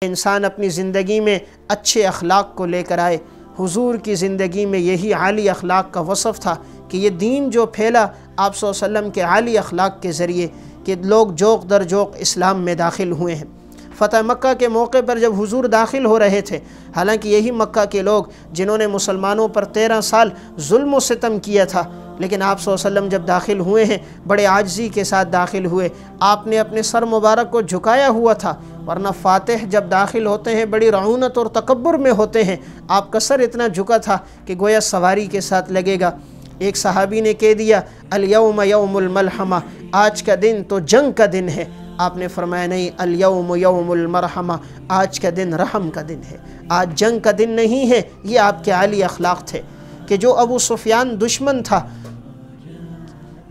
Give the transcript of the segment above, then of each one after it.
انسان اپنی زندگی میں اچھے اخلاق کو لے کر آئے۔ حضور کی زندگی میں یہی عالی اخلاق کا وصف تھا کہ یہ دین جو پھیلا آپ صلی اللہ علیہ وسلم کے عالی اخلاق کے ذریعے، کہ لوگ جوق در جوق اسلام میں داخل ہوئے ہیں۔ فتح مکہ کے موقع پر جب حضور داخل ہو رہے تھے، حالانکہ یہی مکہ کے لوگ جنہوں نے مسلمانوں پر 13 سال ظلم و ستم کیا تھا، لیکن آپ صلی اللہ علیہ وسلم جب داخل ہوئے ہیں بڑے عاجزی کے ساتھ داخل ہوئے۔ آپ نے اپنے سر مبارک کو جھکایا ہوا تھا، ورنہ فاتح جب داخل ہوتے ہیں بڑی رعونت اور تکبر میں ہوتے ہیں۔ آپ کا سر اتنا جھکا تھا کہ گویا سواری کے ساتھ لگے گا۔ ایک صحابی نے کہہ دیا الیوم یوم الملحمہ، آج کا دن تو جنگ کا دن ہے۔ آپ نے فرمایا نہیں، الیوم یوم المرحمہ، آج کا دن رحم کا دن ہے، آج جنگ کا دن نہیں ہے۔ یہ آپ کے عالی اخلاق تھے کہ جو ابو سفیان دشمن تھا،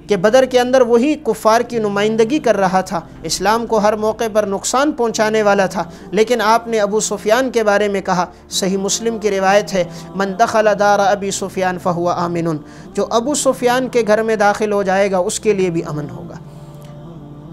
کہ بدر کے اندر وہی کفار کی نمائندگی کر رہا تھا، اسلام کو ہر موقع پر نقصان پہنچانے والا تھا، لیکن آپ نے ابو سفیان کے بارے میں کہا۔ صحیح مسلم کی روایت ہے، من دخل دار ابی سفیان فہو آمن، جو ابو سفیان کے گھر میں داخل ہو جائے گا اس کے لیے بھی امن ہوگا۔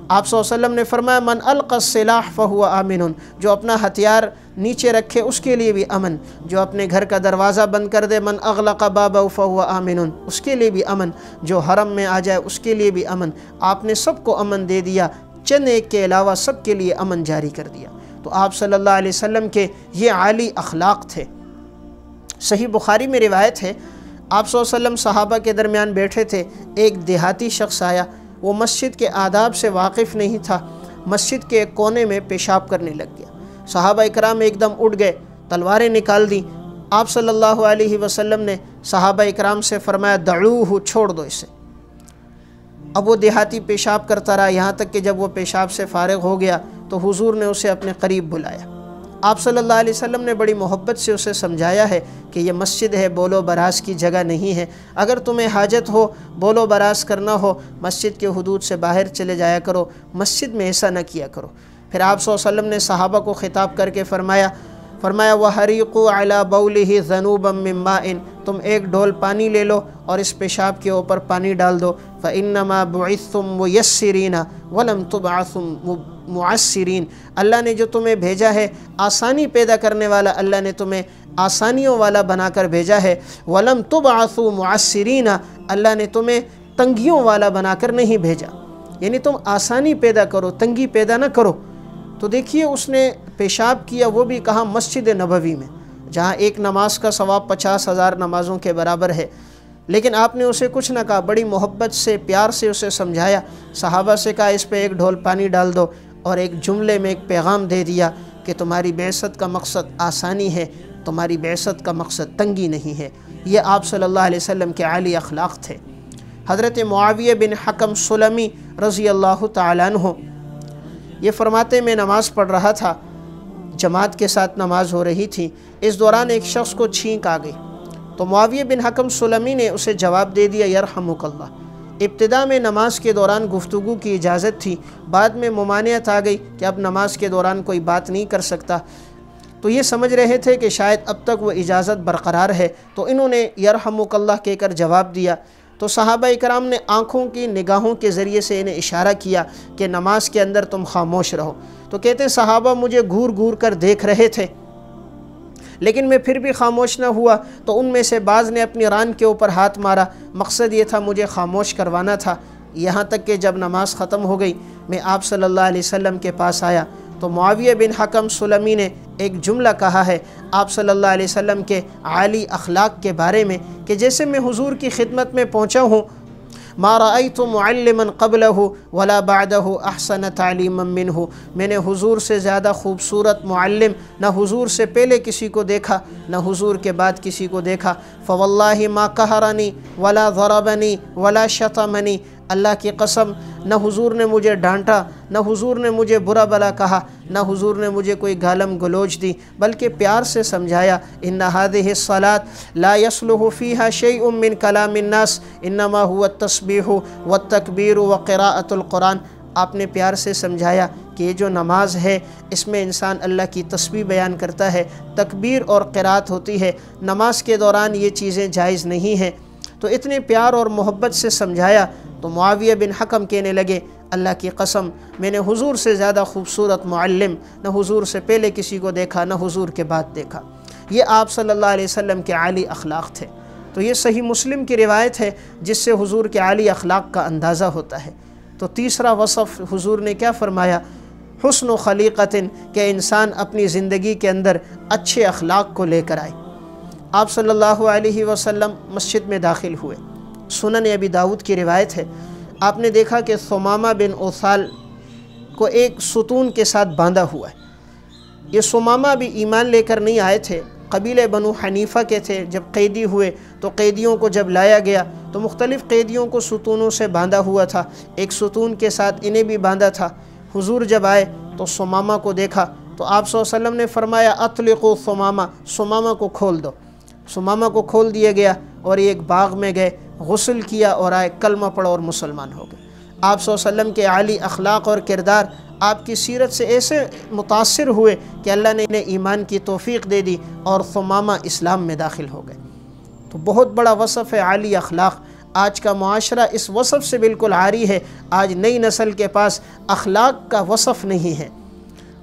آپ صلی اللہ علیہ وسلم نے فرمایا من القى السلاح فہو آمن، جو اپنا ہتھیار نیچے رکھے اس کے لیے بھی امن، جو اپنے گھر کا دروازہ بند کر دے من اغلق بابہ فہو آمن، اس کے لیے بھی امن، جو حرم میں آ جائے اس کے لیے بھی امن۔ آپ نے سب کو امن دے دیا، چند ایک کے علاوہ سب کے لیے امن جاری کر دیا۔ تو آپ صلی اللہ علیہ وسلم کے یہ عالی اخلاق تھے۔ صحیح بخاری میں روایت ہے، آپ صلی اللہ علیہ وسلم صحابہ کے درمیان بیٹھے تھے، ایک دیہاتی شخص آیا، وہ مسجد کے آداب سے واقف نہیں تھا، مسجد کے ایک کونے میں پیشاب کرنے لگ گیا۔ صحابہ اکرام ایک دم اٹھ گئے، تلواریں نکال دیں۔ آپ صلی اللہ علیہ وسلم نے صحابہ اکرام سے فرمایا دعوہ، چھوڑ دو اسے۔ اب وہ دیہاتی پیشاب کرتا رہا، یہاں تک کہ جب وہ پیشاب سے فارغ ہو گیا تو حضور نے اسے اپنے قریب بلایا۔ آپ صلی اللہ علیہ وسلم نے بڑی محبت سے اسے سمجھایا ہے کہ یہ مسجد ہے، بول و براز کی جگہ نہیں ہے، اگر تمہیں حاجت ہو، بول و براز کرنا ہو، مسجد کے حدود سے باہر چلے جایا کرو، مسجد میں ایسا نہ کیا کرو۔ پھر آپ صلی اللہ علیہ وسلم نے صحابہ کو خطاب کر کے فرمایا وَحَرِيقُوا عَلَى بَوْلِهِ ذَنُوبًا مِّن مَّاءٍ، تم ایک ڈول پانی لے لو اور اس پیشاب کے اوپر پانی ڈال دو۔ فَإِنَّمَا بُعِثْتُم مُيَسِّرِينَ وَلَمْ تُبْعَثُوا معسرین، اللہ نے جو تمہیں بھیجا ہے آسانی پیدا کرنے والا، اللہ نے تمہیں آسانیوں والا بنا کر بھیجا ہے۔ وَلَمْ تُبْعَثُوا مُعَسِّرِينَ، اللہ نے تمہیں تنگیوں والا بنا کر نہیں بھیجا، یعنی تم آسانی پیدا کرو، تنگی پیدا نہ کرو۔ تو دیکھیے اس نے پیشاب کیا، وہ بھی کہاں؟ مسجد نبوی میں، جہاں ایک نماز کا ثواب 50,000 نمازوں کے برابر ہے، لیکن آپ نے اسے کچھ نہ کہا، بڑی محبت سے پیار سے اسے سمجھایا۔ صحابہ سے کہا اس پہ ایک ڈھول پانی ڈال دو، اور ایک جملے میں ایک پیغام دے دیا کہ تمہاری بعثت کا مقصد آسانی ہے، تمہاری بعثت کا مقصد تنگی نہیں ہے۔ یہ آپ صلی اللہ علیہ وسلم کے عالی اخلاق تھے۔ حضرت معاویہ بن حکم سلمی رضی اللہ تعالیٰ عنہ یہ فرماتے میں نماز پڑھ رہا تھا، جماعت کے ساتھ نماز ہو رہی تھی، اس دوران ایک شخص کو چھینک آ گئی، تو معاویہ بن حکم سلمی نے اسے جواب دے دیا یرحمک اللہ۔ ابتدا میں نماز کے دوران گفتگو کی اجازت تھی، بعد میں ممانعت آ گئی کہ اب نماز کے دوران کوئی بات نہیں کر سکتا، تو یہ سمجھ رہے تھے کہ شاید اب تک وہ اجازت برقرار ہے، تو انہوں نے یرحمک اللہ کہہ کر جواب دیا۔ تو صحابہ اکرام نے آنکھوں کی نگاہوں کے ذریعے سے انہیں اشارہ کیا کہ نماز کے اندر تم خاموش رہو۔ تو کہتے ہیں صحابہ مجھے گھور گھور کر دیکھ رہے تھے، لیکن میں پھر بھی خاموش نہ ہوا، تو ان میں سے بعض نے اپنی ران کے اوپر ہاتھ مارا، مقصد یہ تھا مجھے خاموش کروانا تھا۔ یہاں تک کہ جب نماز ختم ہو گئی، میں آپ صلی اللہ علیہ وسلم کے پاس آیا، تو معاویہ بن حکم سلمی نے ایک جملہ کہا ہے آپ صلی اللہ علیہ وسلم کے عالی اخلاق کے بارے میں، کہ جیسے میں حضور کی خدمت میں پہنچا ہوں، ما رأيت معلما قبله ولا بعده احسن تعلیما منه، میں نے حضور سے زیادہ خوبصورت معلم نہ حضور سے پہلے کسی کو دیکھا نہ حضور کے بعد کسی کو دیکھا۔ فواللہ ما قہرنی ولا ضربنی ولا شتمنی، اللہ کی قسم نہ حضور نے مجھے ڈانٹا، نہ حضور نے مجھے برا بلا کہا، نہ حضور نے مجھے کوئی گالم گلوچ دی، بلکہ پیار سے سمجھایا ان هذه الصلاة لا يصلح فيها شيء من كلام الناس انما هو التسبيح والتکبیر وقراءة القرآن۔ آپ نے پیار سے سمجھایا کہ یہ جو نماز ہے اس میں انسان اللہ کی تسبیح بیان کرتا ہے، تکبیر اور قرات ہوتی ہے، نماز کے دوران یہ چیزیں جائز نہیں ہیں۔ تو اتنے پیار اور محبت سے سمجھایا، تو معاویہ بن حکم کہنے لگے اللہ کی قسم میں نے حضور سے زیادہ خوبصورت معلم نہ حضور سے پہلے کسی کو دیکھا نہ حضور کے بعد دیکھا۔ یہ آپ صلی اللہ علیہ وسلم کے عالی اخلاق تھے۔ تو یہ صحیح مسلم کی روایت ہے جس سے حضور کے عالی اخلاق کا اندازہ ہوتا ہے۔ تو تیسرا وصف حضور نے کیا فرمایا؟ حسن و خلیقتن، کہ انسان اپنی زندگی کے اندر اچھے اخلاق کو لے کر آئے۔ آپ صلی اللہ علیہ وسلم مسجد میں داخل ہوئے۔ سنن ابی داؤد کی روایت ہے، آپ نے دیکھا کہ ثمامہ بن اوثال کو ایک ستون کے ساتھ باندھا ہوا ہے۔ یہ ثمامہ بھی ایمان لے کر نہیں آئے تھے، قبیلہ بنو حنیفہ کے تھے۔ جب قیدی ہوئے تو قیدیوں کو جب لایا گیا تو مختلف قیدیوں کو ستونوں سے باندھا ہوا تھا، ایک ستون کے ساتھ انہیں بھی باندھا تھا۔ حضور جب آئے تو ثمامہ کو دیکھا تو آپ صلی اللہ علیہ وسلم نے فرمایا اطلقوا ثمامہ، ثمامہ کو کھول دو۔ ثمامہ کو کھول دیا گیا اور یہ ایک باغ میں گئے، غسل کیا اور آئے، کلمہ پڑھا اور مسلمان ہو گئے۔ آپ صلی اللہ علیہ وسلم کے عالی اخلاق اور کردار آپ کی سیرت سے ایسے متاثر ہوئے کہ اللہ نے انہیں ایمان کی توفیق دے دی اور ثمامہ اسلام میں داخل ہو گئے۔ تو بہت بڑا وصف ہے عالی اخلاق۔ آج کا معاشرہ اس وصف سے بالکل عاری ہے۔ آج نئی نسل کے پاس اخلاق کا وصف نہیں ہے،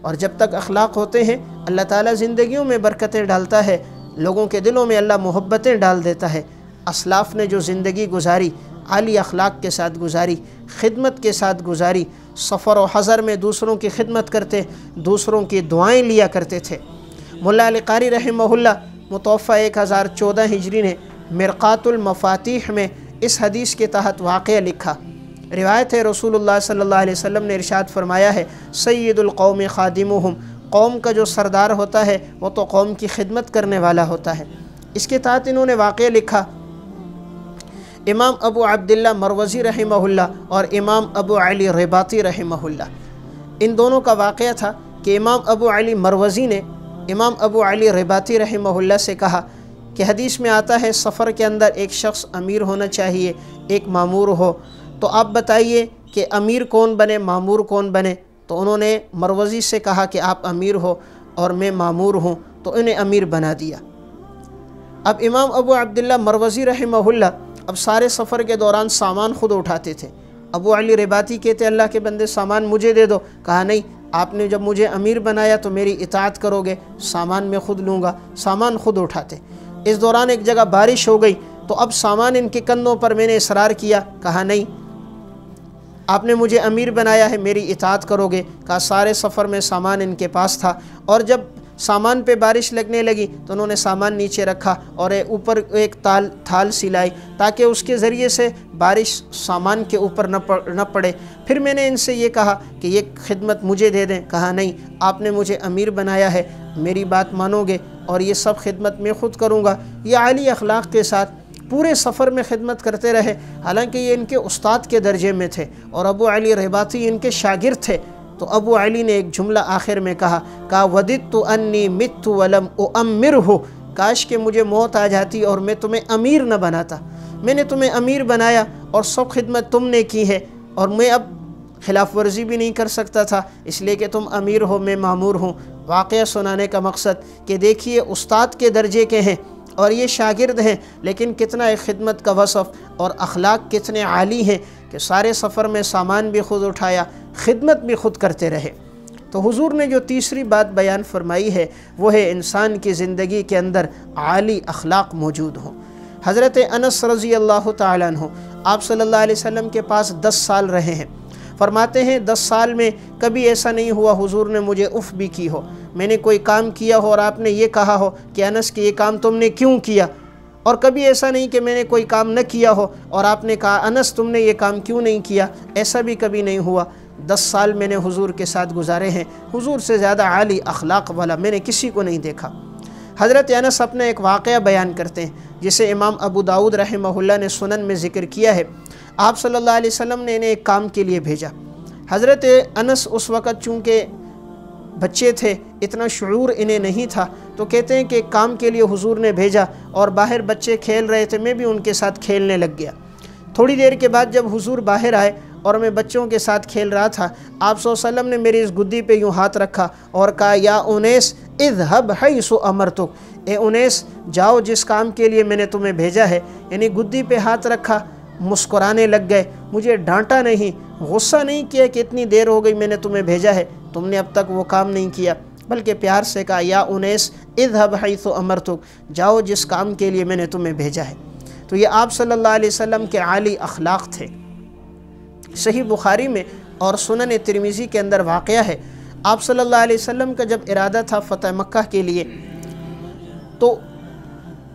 اور جب تک اخلاق ہوتے ہیں اللہ تعالیٰ زندگیوں میں برکتیں ڈالتا ہے، لوگوں کے دلوں میں اللہ محبتیں ڈال دیتا ہے۔ اسلاف نے جو زندگی گزاری، عالی اخلاق کے ساتھ گزاری، خدمت کے ساتھ گزاری، سفر و حضر میں دوسروں کی خدمت کرتے، دوسروں کی دعائیں لیا کرتے تھے۔ مولا علی قاری رحمہ اللہ متوفہ 1014 ہجری نے مرقات المفاتیح میں اس حدیث کے تحت واقعہ لکھا۔ روایت ہے رسول اللہ صلی اللہ علیہ وسلم نے ارشاد فرمایا ہے، سید القوم خادمہم، قوم کا جو سردار ہوتا ہے وہ تو قوم کی خدمت کرنے والا ہوتا ہے۔ اس کے تحت انہوں نے واقعہ لکھا، امام ابو عبداللہ مروزی رحمہ اللہ اور امام ابو علی رباطی رحمہ اللہ، ان دونوں کا واقعہ تھا کہ امام ابو علی مروزی نے امام ابو علی رباطی رحمہ اللہ سے کہا کہ حدیث میں آتا ہے سفر کے اندر ایک شخص امیر ہونا چاہیے، ایک مامور ہو، تو آپ بتائیے کہ امیر کون بنے، مامور کون بنے؟ تو انہوں نے مروزی سے کہا کہ آپ امیر ہو اور میں مامور ہوں، تو انہیں امیر بنا دیا۔ اب امام ابو عبداللہ مروزی رحمہ اللہ اب سارے سفر کے دوران سامان خود اٹھاتے تھے۔ ابو علی رباطی کہتے اللہ کے بندے سامان مجھے دے دو، کہا نہیں، آپ نے جب مجھے امیر بنایا تو میری اطاعت کرو گے، سامان میں خود لوں گا، سامان خود اٹھاتے۔ اس دوران ایک جگہ بارش ہو گئی تو اب سامان ان کے کندھوں پر میں نے اصرار کیا، کہا نہیں، آپ نے مجھے امیر بنایا ہے، میری اطاعت کرو گے، کہا سارے سفر میں سامان ان کے پاس تھا، اور جب سامان پہ بارش لگنے لگی تو انہوں نے سامان نیچے رکھا اور اوپر ایک تھال سلائی تاکہ اس کے ذریعے سے بارش سامان کے اوپر نہ پڑے۔ پھر میں نے ان سے یہ کہا کہ یہ خدمت مجھے دے دیں، کہا نہیں، آپ نے مجھے امیر بنایا ہے، میری بات مانو گے اور یہ سب خدمت میں خود کروں گا۔ یہ عالی اخلاق کے ساتھ پورے سفر میں خدمت کرتے رہے، حالانکہ یہ ان کے استاد کے درجے میں تھے اور ابو علی رباطی ان کے شاگرد تھے۔ تو ابو علی نے ایک جملہ آخر میں کہا وددت انی مت ولم اؤمرہ، کاش کہ مجھے موت آ جاتی اور میں تمہیں امیر نہ بناتا، میں نے تمہیں امیر بنایا اور سب خدمت تم نے کی ہے، اور میں اب خلاف ورزی بھی نہیں کر سکتا تھا، اس لیے کہ تم امیر ہو میں مامور ہوں۔ واقعہ سنانے کا مقصد کہ دیکھیے استاد کے درجے کے ہیں اور یہ شاگرد ہیں، لیکن کتنا ایک خدمت کا وصف اور اخلاق کتنے عالی ہیں کہ سارے سفر میں سامان بھی خود اٹھایا، خدمت بھی خود کرتے رہے۔ تو حضور نے جو تیسری بات بیان فرمائی ہے وہ ہے انسان کی زندگی کے اندر عالی اخلاق موجود ہوں۔ حضرت انس رضی اللہ تعالیٰ عنہ آپ صلی اللہ علیہ وسلم کے پاس 10 سال رہے ہیں۔ فرماتے ہیں 10 سال میں کبھی ایسا نہیں ہوا حضور نے مجھے اف بھی کی ہو، میں نے کوئی کام کیا ہو اور آپ نے یہ کہا ہو کہ انس کہ یہ کام تم نے کیوں کیا، اور کبھی ایسا نہیں کہ میں نے کوئی کام نہ کیا ہو اور آپ نے کہا انس تم نے یہ کام کیوں نہیں کیا، ایسا بھی کبھی نہیں ہوا۔ 10 سال میں نے حضور کے ساتھ گزارے ہیں، حضور سے زیادہ عالی اخلاق والا میں نے کسی کو نہیں دیکھا۔ حضرت انس اپنا ایک واقعہ بیان کرتے ہیں جسے امام ابو داؤد رحمہ اللہ نے سنن میں ذکر کیا ہے۔ آپ صلی اللہ علیہ وسلم نے انہیں ایک کام کے لیے بھیجا۔ حضرت انس اس وقت چونکہ بچے تھے، اتنا شعور انہیں نہیں تھا، تو کہتے ہیں کہ ایک کام کے لیے حضور نے بھیجا اور باہر بچے کھیل رہے تھے، میں بھی ان کے ساتھ کھیلنے لگ گیا۔ تھوڑی دیر کے بعد جب حضور باہر آئے اور میں بچوں کے ساتھ کھیل رہا تھا، آپ صلی اللہ علیہ وسلم نے میری اس گدی پہ یوں ہاتھ رکھا اور کہا یا انیس اذهب حیث امرتک، اے انیس جاؤ جس کام کے لیے میں نے تمہیں بھیجا ہے، یعنی گدی پہ ہاتھ رکھا مسکرانے لگ گئے، مجھے ڈانٹا نہیں، غصہ نہیں کیا کہ اتنی دیر ہو گئی میں نے تمہیں بھیجا ہے، تم نے اب تک وہ کام نہیں کیا، بلکہ پیار سے کہا یا انیس اذهب حیث امرتک، جاؤ جس کام کے لیے میں نے تمہیں بھیجا ہے۔ تو یہ آپ صلی اللہ علیہ وسلم کے عالی اخلاق تھے۔ صحیح بخاری میں اور سنن ترمذی کے اندر واقعہ ہے، آپ صلی اللہ علیہ وسلم کا جب ارادہ تھا فتح مکہ کے لیے، تو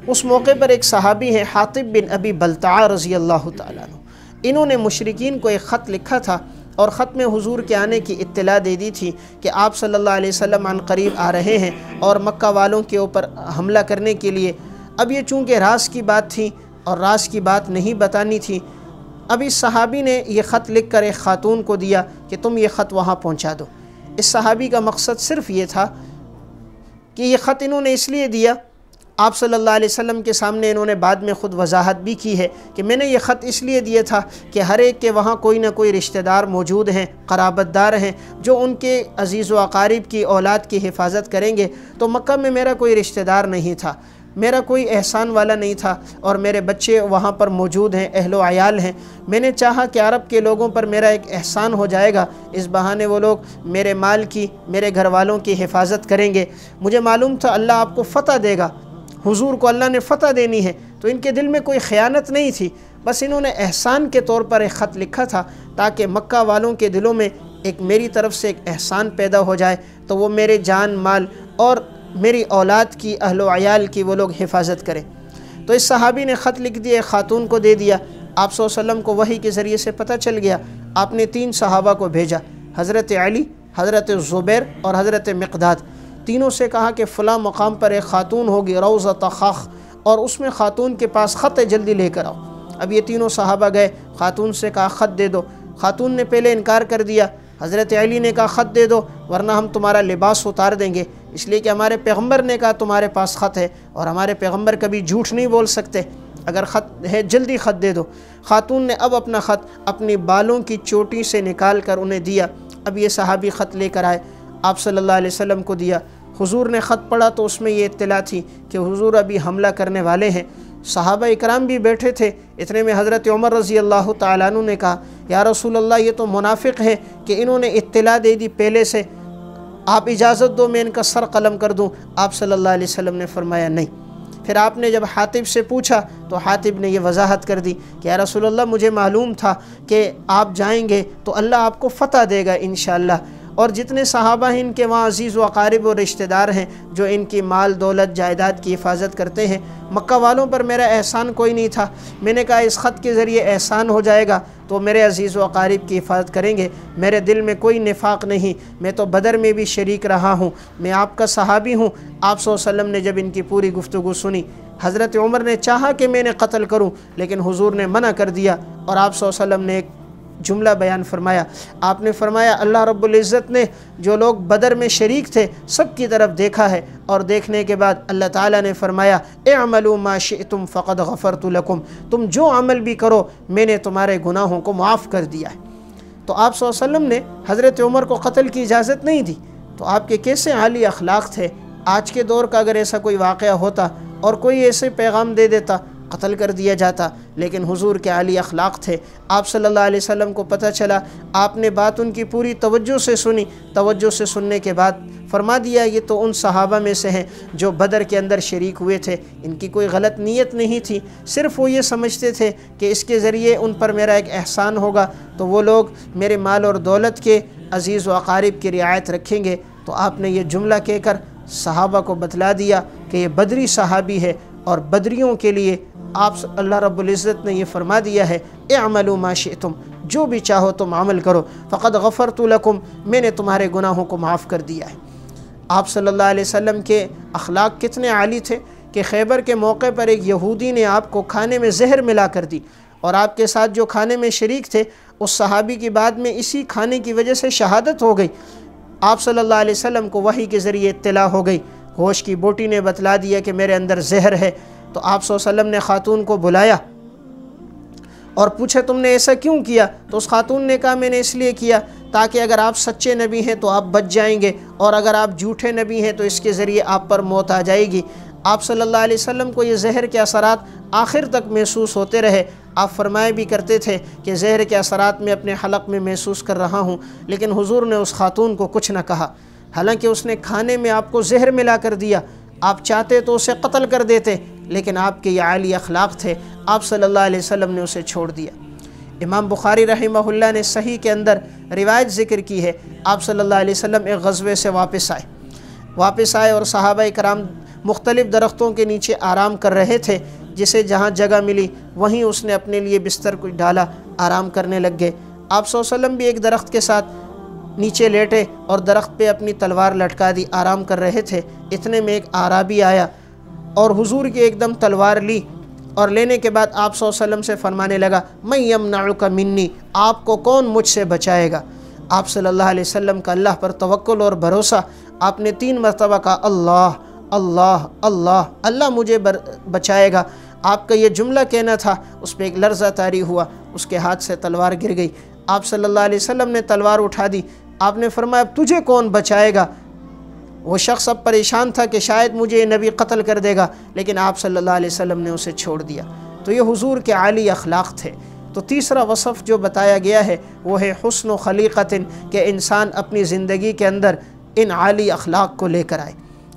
اس موقع پر ایک صحابی ہیں حاطب بن ابی بلتعہ رضی اللہ تعالیٰ عنہ، انہوں نے مشرکین کو ایک خط لکھا تھا اور خط میں حضور کے آنے کی اطلاع دے دی تھی کہ آپ صلی اللہ علیہ وسلم عن قریب آ رہے ہیں اور مکہ والوں کے اوپر حملہ کرنے کے لیے۔ اب یہ چونکہ راز کی بات تھی اور راز کی بات نہیں بتانی تھی، اب اس صحابی نے یہ خط لکھ کر ایک خاتون کو دیا کہ تم یہ خط وہاں پہنچا دو۔ اس صحابی کا مقصد صرف یہ تھا کہ یہ خط انہوں نے اس لیے دیا، آپ صلی اللہ علیہ وسلم کے سامنے انہوں نے بعد میں خود وضاحت بھی کی ہے کہ میں نے یہ خط اس لیے دیا تھا کہ ہر ایک کے وہاں کوئی نہ کوئی رشتہ دار موجود ہیں، قرابت دار ہیں، جو ان کے عزیز و اقارب کی اولاد کی حفاظت کریں گے۔ تو مکہ میں میرا کوئی رشتہ دار نہیں تھا، میرا کوئی احسان والا نہیں تھا، اور میرے بچے وہاں پر موجود ہیں، اہل و عیال ہیں۔ میں نے چاہا کہ عرب کے لوگوں پر میرا ایک احسان ہو جائے گا، اس بہانے وہ لوگ میرے مال کی، میرے گھر والوں کی حفاظت کریں گے۔ مجھے معلوم تھا اللہ آپ کو فتح دے گا، حضور کو اللہ نے فتح دینی ہے، تو ان کے دل میں کوئی خیانت نہیں تھی، بس انہوں نے احسان کے طور پر ایک خط لکھا تھا تاکہ مکہ والوں کے دلوں میں ایک میری طرف سے ایک احسان پیدا ہو جائے، تو وہ میرے جان مال اور میری اولاد کی، اہل و عیال کی وہ لوگ حفاظت کریں۔ تو اس صحابی نے خط لکھ دیا، خاتون کو دے دیا۔ آپ صلی اللہ علیہ وسلم کو وحی کے ذریعے سے پتہ چل گیا۔ آپ نے 3 صحابہ کو بھیجا، حضرت علی، حضرت زبیر اور حضرت مقداد۔ تینوں سے کہا کہ فلاں مقام پر ایک خاتون ہوگی روضۃ خاخ، اور اس میں خاتون کے پاس خط ہے، جلدی لے کر آؤ۔ اب یہ تینوں صحابہ گئے، خاتون سے کہا خط دے دو۔ خاتون نے پہلے انکار کر دیا۔ حضرت علی نے کہا خط دے دو ورنہ ہم تمہارا لباس اتار دیں گے، اس لیے کہ ہمارے پیغمبر نے کہا تمہارے پاس خط ہے، اور ہمارے پیغمبر کبھی جھوٹ نہیں بول سکتے، اگر خط ہے جلدی خط دے دو۔ خاتون نے اب اپنا خط اپنی بالوں کی چوٹی سے نکال کر انہیں دیا۔ اب یہ صحابی خط لے کر آئے، آپ صلی اللہ علیہ وسلم کو دیا۔ حضور نے خط پڑھا تو اس میں یہ اطلاع تھی کہ حضور ابھی حملہ کرنے والے ہیں۔ صحابہ اکرام بھی بیٹھے تھے، اتنے میں حضرت عمر رضی اللہ تعالیٰ عنہ نے کہا یا رسول اللہ یہ تو منافق ہیں کہ انہوں نے اطلاع دے دی پہلے سے، آپ اجازت دو میں ان کا سر قلم کر دوں۔ آپ صلی اللہ علیہ وسلم نے فرمایا نہیں۔ پھر آپ نے جب حاطب سے پوچھا تو حاطب نے یہ وضاحت کر دی کہ یا رسول اللہ مجھے معلوم تھا کہ آپ جائیں گے تو اللہ آپ کو فتح دے گا انشاءاللہ، اور جتنے صحابہ ہیں ان کے وہاں عزیز و اقارب و رشتہ دار ہیں جو ان کی مال دولت جائیداد کی حفاظت کرتے ہیں۔ مکہ والوں پر میرا احسان کوئی نہیں تھا، میں نے کہا اس خط کے ذریعے احسان ہو جائے گا تو میرے عزیز و اقارب کی حفاظت کریں گے، میرے دل میں کوئی نفاق نہیں، میں تو بدر میں بھی شریک رہا ہوں، میں آپ کا صحابی ہوں۔ آپ صلی اللہ علیہ وسلم نے جب ان کی پوری گفتگو سنی، حضرت عمر نے چاہا کہ میں نے قتل کروں لیکن حضور نے منع کر دیا، اور آپ صلی اللہ علیہ وسلم نے ایک جملہ بیان فرمایا۔ آپ نے فرمایا اللہ رب العزت نے جو لوگ بدر میں شریک تھے سب کی طرف دیکھا ہے، اور دیکھنے کے بعد اللہ تعالیٰ نے فرمایا اعملوا ما شئتم فقد غفرت لکم، تم جو عمل بھی کرو میں نے تمہارے گناہوں کو معاف کر دیا ہے۔ تو آپ صلی اللہ علیہ وسلم نے حضرت عمر کو قتل کی اجازت نہیں دی، تو آپ کے کیسے عالی اخلاق تھے۔ آج کے دور کا اگر ایسا کوئی واقعہ ہوتا اور کوئی ایسے پیغام دے دیتا قتل کر دیا جاتا، لیکن حضور کے عالی اخلاق تھے۔ آپ صلی اللہ علیہ وسلم کو پتہ چلا، آپ نے بات ان کی پوری توجہ سے سنی، توجہ سے سننے کے بعد فرما دیا یہ تو ان صحابہ میں سے ہیں جو بدر کے اندر شریک ہوئے تھے، ان کی کوئی غلط نیت نہیں تھی، صرف وہ یہ سمجھتے تھے کہ اس کے ذریعے ان پر میرا ایک احسان ہوگا تو وہ لوگ میرے مال اور دولت کے، عزیز و اقارب کی رعایت رکھیں گے۔ تو آپ نے یہ جملہ کہہ کر صحابہ کو بتلا دیا کہ یہ بدری صحابی ہے، اور بدریوں کے لیے آپ اللہ رب العزت نے یہ فرما دیا ہے اعملوا ما شئتم، جو بھی چاہو تم عمل کرو، فقد غفرت لکم، میں نے تمہارے گناہوں کو معاف کر دیا ہے۔ آپ صلی اللہ علیہ وسلم کے اخلاق کتنے عالی تھے کہ خیبر کے موقع پر ایک یہودی نے آپ کو کھانے میں زہر ملا کر دی، اور آپ کے ساتھ جو کھانے میں شریک تھے اس صحابی کی بعد میں اسی کھانے کی وجہ سے شہادت ہو گئی۔ آپ صلی اللہ علیہ وسلم کو وحی کے ذریعے اطلاع ہو گئی، گوشت کی بوٹی نے بتلا دیا کہ میرے اندر زہر ہے۔ تو آپ صلی اللہ علیہ وسلم نے خاتون کو بلایا اور پوچھا تم نے ایسا کیوں کیا؟ تو اس خاتون نے کہا میں نے اس لیے کیا تاکہ اگر آپ سچے نبی ہیں تو آپ بچ جائیں گے، اور اگر آپ جھوٹے نبی ہیں تو اس کے ذریعے آپ پر موت آ جائے گی۔ آپ صلی اللہ علیہ وسلم کو یہ زہر کے اثرات آخر تک محسوس ہوتے رہے۔ آپ فرمایا بھی کرتے تھے کہ زہر کے اثرات میں اپنے حلق میں محسوس کر رہا ہوں، لیکن حضور نے اس خاتون کو کچھ نہ کہا، حالانکہ اس نے کھانے میں آپ کو زہر ملا کر دیا، آپ چاہتے تو اسے قتل کر دیتے، لیکن آپ کے یہ عالی اخلاق تھے، آپ صلی اللہ علیہ وسلم نے اسے چھوڑ دیا۔ امام بخاری رحمہ اللہ نے صحیح کے اندر روایت ذکر کی ہے، آپ صلی اللہ علیہ وسلم ایک غزوے سے واپس آئے اور صحابہ کرام مختلف درختوں کے نیچے آرام کر رہے تھے، جسے جہاں جگہ ملی وہیں اس نے اپنے لیے بستر کو ڈالا، آرام کرنے لگ گئے۔ آپ صلی اللہ علیہ وسلم بھی ایک درخت کے ساتھ نیچے لیٹے اور درخت پہ اپنی تلوار لٹکا دی، آرام کر رہے تھے۔ اتنے میں ایک اعرابی آیا اور حضور کی ایک دم تلوار لی، اور لینے کے بعد آپ صلی اللہ علیہ وسلم سے فرمانے لگا، من یمنعک منی، آپ کو کون مجھ سے بچائے گا؟ آپ صلی اللہ علیہ وسلم کا اللہ پر توکل اور بھروسہ، آپ نے 3 مرتبہ کہا، اللہ اللہ اللہ، اللہ مجھے بچائے گا۔ آپ کا یہ جملہ کہنا تھا، اس پہ ایک لرزہ طاری ہوا، اس کے ہاتھ سے تلوار گر گئی۔ آپ صلی اللہ علیہ وسلم نے تلوار اٹھا دی، آپ نے فرمایا، اب تجھے کون بچائے گا؟ وہ شخص اب پریشان تھا کہ شاید مجھے یہ نبی قتل کر دے گا، لیکن آپ صلی اللہ علیہ وسلم نے اسے چھوڑ دیا۔ تو یہ حضور کے عالی اخلاق تھے۔ تو تیسرا وصف جو بتایا گیا ہے وہ ہے حسن و خلیقت، کہ انسان اپنی زندگی کے اندر ان عالی اخلاق کو لے کر آئے۔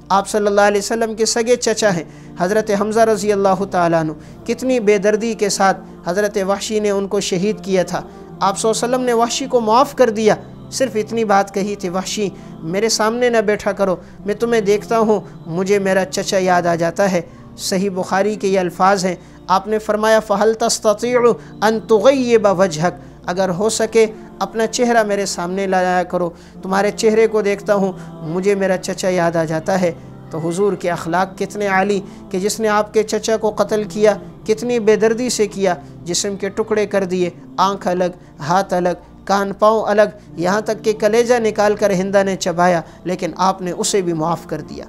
آپ صلی اللہ علیہ وسلم کے سگے چچا ہیں حضرت حمزہ رضی اللہ تعالیٰ عنہ، کتنی بے دردی کے ساتھ حضرت وحشی نے ان کو شہید کیا تھا۔ آپ صلی اللہ علیہ وسلم نے وحشی کو معاف کر دیا، صرف اتنی بات کہی تھی، وحشی میرے سامنے نہ بیٹھا کرو، میں تمہیں دیکھتا ہوں مجھے میرا چچا یاد آ جاتا ہے۔ صحیح بخاری کے یہ الفاظ ہیں، آپ نے فرمایا، فَهَلْ تَسْتَطِيعُ أَن تُغَيِّبَ وَجْهَكَ، اگر ہو سکے اپنا چہرہ میرے سامنے لایا کرو، تمہارے چہرے کو دیکھتا ہوں مجھے میرا چچا یاد آ جاتا ہے۔ تو حضور کے اخلاق کتنے عالی، کہ جس نے آپ کے چچا کو قتل کیا کتنی بے دردی سے کیا، جسم کے ٹکڑے کر دیے، آنکھ الگ، ہاتھ الگ، کان پاؤں الگ، یہاں تک کہ کلیجہ نکال کر ہندا نے چبایا، لیکن آپ نے اسے بھی معاف کر دیا۔